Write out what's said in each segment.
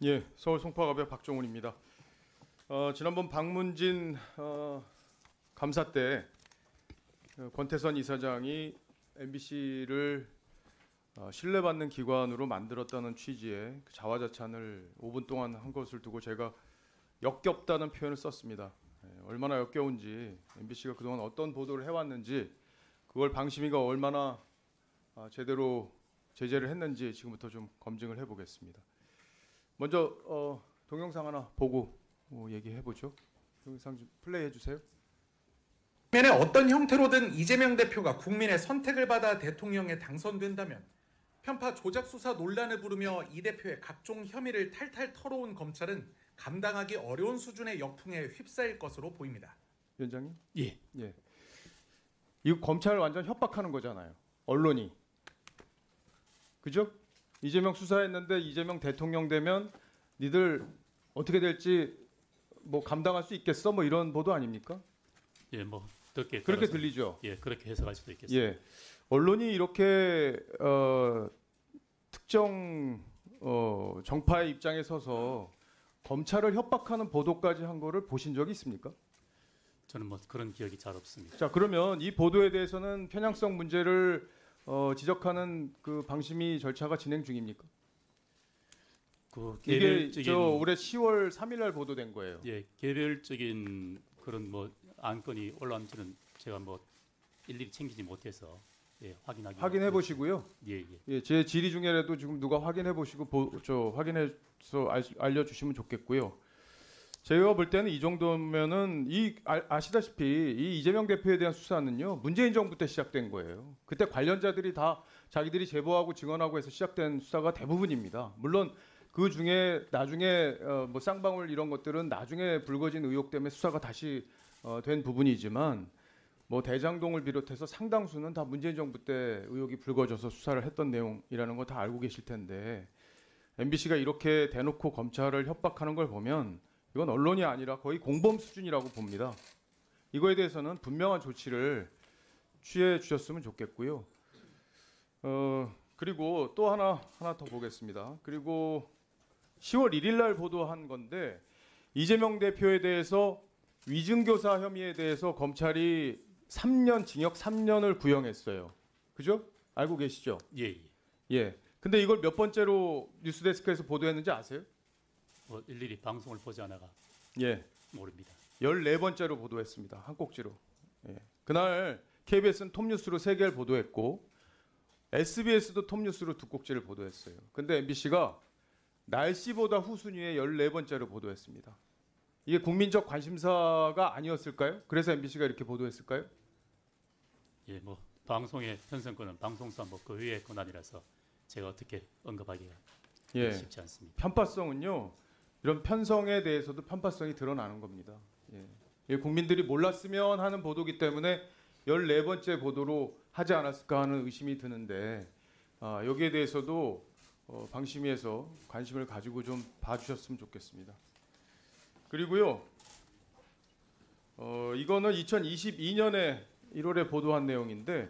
예, 서울 송파갑의 박종훈입니다. 지난번 박문진 감사 때 권태선 이사장이 MBC를 신뢰받는 기관으로 만들었다는 취지의 그 자화자찬을 5분 동안 한 것을 두고 제가 역겹다는 표현을 썼습니다. 얼마나 역겨운지, MBC가 그동안 어떤 보도를 해왔는지, 그걸 방심위가 얼마나 제대로 제재를 했는지 지금부터 좀 검증을 해보겠습니다. 먼저 동영상 하나 보고 얘기해보죠. 동영상 좀 플레이해 주세요. 국민의 어떤 형태로든 이재명 대표가 국민의 선택을 받아 대통령에 당선된다면 편파 조작 수사 논란을 부르며 이 대표의 각종 혐의를 탈탈 털어온 검찰은 감당하기 어려운 수준의 역풍에 휩싸일 것으로 보입니다. 위원장님? 예. 예. 이거 검찰을 완전 협박하는 거잖아요. 언론이. 그죠? 이재명 수사했는데 이재명 대통령 되면 니들 어떻게 될지 뭐 감당할 수 있겠어? 뭐 이런 보도 아닙니까? 예, 뭐 그렇게 들리죠. 예, 그렇게 해석할 수도 있겠습니다. 예, 언론이 이렇게 특정 정파의 입장에 서서 검찰을 협박하는 보도까지 한 거를 보신 적이 있습니까? 저는 뭐 그런 기억이 잘 없습니다. 자, 그러면 이 보도에 대해서는 편향성 문제를 지적하는 그 방심위 절차가 진행 중입니까? 그 이게 개별적인 올해 10월 3일날 보도된 거예요. 예, 개별적인 그런 뭐 안건이 올라온지는 제가 뭐 일일이 챙기지 못해서 예, 확인해 보시고요. 예, 예. 예, 제 질의 중에라도 지금 누가 확인해 보시고 확인해서 알려주시면 좋겠고요. 제가 볼 때는 이 정도면은 아시다시피 이 이재명 대표에 대한 수사는요 문재인 정부 때 시작된 거예요. 그때 관련자들이 다 자기들이 제보하고 증언하고 해서 시작된 수사가 대부분입니다. 물론 그 중에 나중에 뭐 쌍방울 이런 것들은 나중에 불거진 의혹 때문에 수사가 다시 된 부분이지만 뭐 대장동을 비롯해서 상당수는 다 문재인 정부 때 의혹이 불거져서 수사를 했던 내용이라는 거 다 알고 계실 텐데 MBC가 이렇게 대놓고 검찰을 협박하는 걸 보면 이건 언론이 아니라 거의 공범 수준이라고 봅니다. 이거에 대해서는 분명한 조치를 취해 주셨으면 좋겠고요. 그리고 또 하나 더 보겠습니다. 그리고 10월 1일 날 보도한 건데 이재명 대표에 대해서 위증교사 혐의에 대해서 검찰이 3년 징역 3년을 구형했어요. 그죠? 알고 계시죠? 예, 예. 예. 근데 이걸 몇 번째로 뉴스데스크에서 보도했는지 아세요? 뭐 일일이 방송을 보지 않아가 예. 모릅니다. 14번째로 보도했습니다. 한 꼭지로. 예. 그날 KBS는 톱뉴스로 3개를 보도했고 SBS도 톱뉴스로 2꼭지를 보도했어요. 근데 MBC가 날씨보다 후순위에 14번째로 보도했습니다. 이게 국민적 관심사가 아니었을까요? 그래서 MBC가 이렇게 보도했을까요? 예, 뭐 방송의 편성권은 방송사 뭐 그 외의 권한이라서 제가 어떻게 언급하기가 쉽지 않습니다. 편파성은요. 이런 편성에 대해서도 편파성이 드러나는 겁니다. 예. 국민들이 몰랐으면 하는 보도기 때문에 14번째 보도로 하지 않았을까 하는 의심이 드는데 여기에 대해서도 방심위에서 관심을 가지고 좀 봐주셨으면 좋겠습니다. 그리고요. 이거는 2022년에 1월에 보도한 내용인데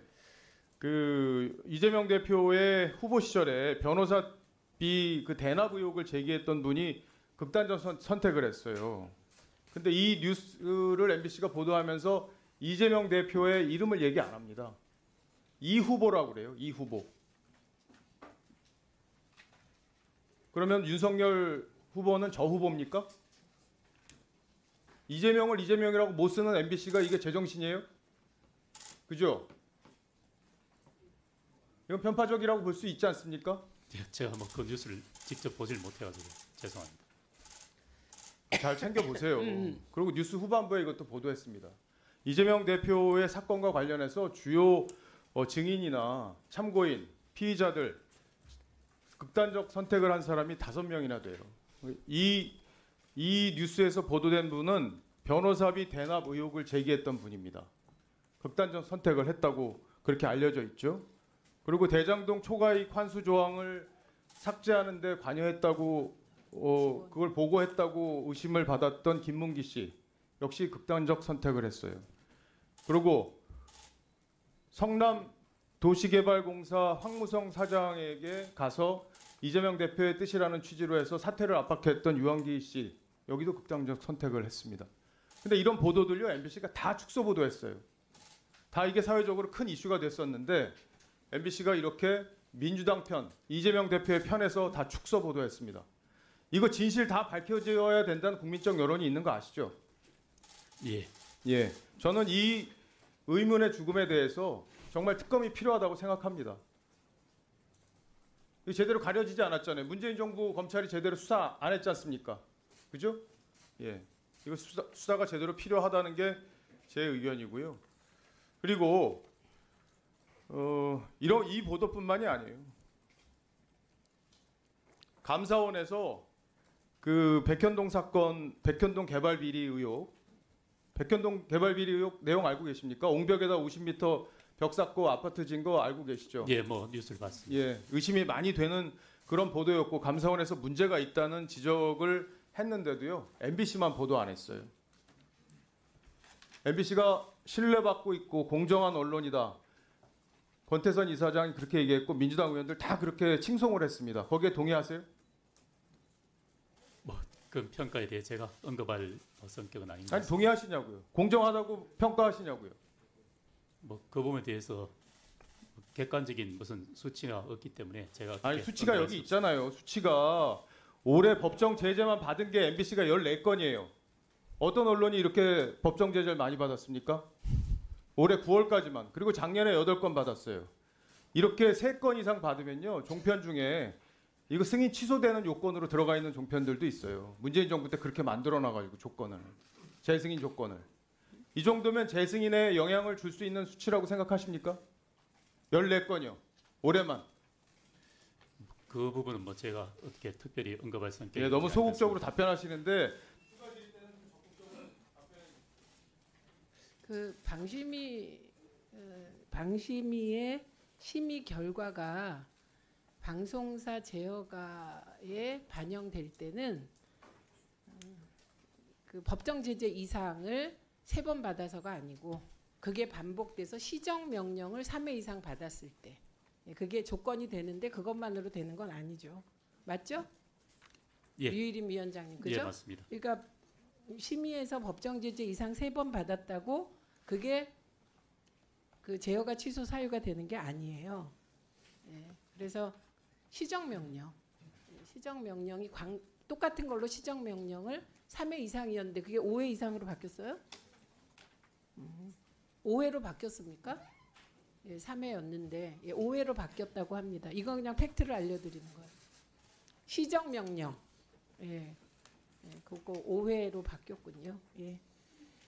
그 이재명 대표의 후보 시절에 변호사비 그 대납 의혹을 제기했던 분이 극단적 선택을 했어요. 근데 이 뉴스를 MBC가 보도하면서 이재명 대표의 이름을 얘기 안 합니다. 이 후보라고 그래요. 이 후보. 그러면 윤석열 후보는 저 후보입니까? 이재명을 이재명이라고 못 쓰는 MBC가 이게 제정신이에요? 그죠? 이건 편파적이라고 볼 수 있지 않습니까? 제가 뭐 그 뉴스를 직접 보질 못해가지고 죄송합니다. 잘 챙겨보세요. 그리고 뉴스 후반부에 이것도 보도했습니다. 이재명 대표의 사건과 관련해서 주요 증인이나 참고인, 피의자들 극단적 선택을 한 사람이 5명이나 돼요. 이 뉴스에서 보도된 분은 변호사비 대납 의혹을 제기했던 분입니다. 극단적 선택을 했다고 그렇게 알려져 있죠. 그리고 대장동 초과이익 환수 조항을 삭제하는 데 관여했다고 그걸 보고했다고 의심을 받았던 김문기 씨 역시 극단적 선택을 했어요. 그리고 성남 도시개발공사 황무성 사장에게 가서 이재명 대표의 뜻이라는 취지로 해서 사퇴를 압박했던 유한기 씨 여기도 극단적 선택을 했습니다. 근데 이런 보도들요 MBC가 다 축소 보도했어요. 다 이게 사회적으로 큰 이슈가 됐었는데 MBC가 이렇게 민주당 편, 이재명 대표의 편에서 다 축소 보도했습니다. 이거 진실 다 밝혀져야 된다는 국민적 여론이 있는 거 아시죠? 예. 예, 저는 이 의문의 죽음에 대해서 정말 특검이 필요하다고 생각합니다. 이거 제대로 가려지지 않았잖아요. 문재인 정부 검찰이 제대로 수사 안 했지 않습니까? 그죠? 예, 이거 수사가 제대로 필요하다는 게 제 의견이고요. 그리고 이 보도뿐만이 아니에요. 감사원에서 그 백현동 사건, 백현동 개발 비리 의혹, 백현동 개발 비리 의혹 내용 알고 계십니까? 옹벽에다 50m 벽 쌓고 아파트 진 거 알고 계시죠? 예, 뭐 뉴스를 봤습니다. 예, 의심이 많이 되는 그런 보도였고 감사원에서 문제가 있다는 지적을 했는데도요. MBC만 보도 안 했어요. MBC가 신뢰받고 있고 공정한 언론이다. 권태선 이사장이 그렇게 얘기했고 민주당 의원들 다 그렇게 칭송을 했습니다. 거기에 동의하세요? 그 평가에 대해 제가 언급할 성격은 아닌 것 아니 같습니다. 동의하시냐고요? 공정하다고 평가하시냐고요? 뭐 그 부분에 대해서 객관적인 무슨 수치가 없기 때문에 제가 아니 어떻게 수치가 언급할 여기 수 있잖아요. 수치가 올해 법정 제재만 받은 게 MBC가 14건이에요. 어떤 언론이 이렇게 법정 제재를 많이 받았습니까? 올해 9월까지만. 그리고 작년에 8건 받았어요. 이렇게 3건 이상 받으면요. 종편 중에 이거 승인 취소되는 요건으로 들어가 있는 종편들도 있어요. 문재인 정부 때 그렇게 만들어놔가지고 조건을. 재승인 조건을. 이 정도면 재승인에 영향을 줄 수 있는 수치라고 생각하십니까? 14건이요. 올해만. 그 부분은 뭐 제가 어떻게 특별히 언급할 성격이 예, 너무 아니지 소극적으로 않겠습니다. 답변하시는데 그 방심위의 심의 결과가 방송사 제어가에 반영될 때는 그 법정 제재 이상을 3번 받아서가 아니고 그게 반복돼서 시정 명령을 3회 이상 받았을 때 그게 조건이 되는데 그것만으로 되는 건 아니죠. 맞죠? 예. 류일임 위원장님, 그죠? 예, 맞습니다. 그러니까 심의에서 법정 제재 이상 3번 받았다고 그게 그 제어가 취소 사유가 되는 게 아니에요. 예, 그래서 시정명령, 시정명령이 똑같은 걸로 시정명령을 3회 이상이었는데 그게 5회 이상으로 바뀌었어요? 5회로 바뀌었습니까? 예, 3회였는데 예, 5회로 바뀌었다고 합니다. 이건 그냥 팩트를 알려드리는 거예요. 시정명령, 예, 그거 5회로 바뀌었군요. 예.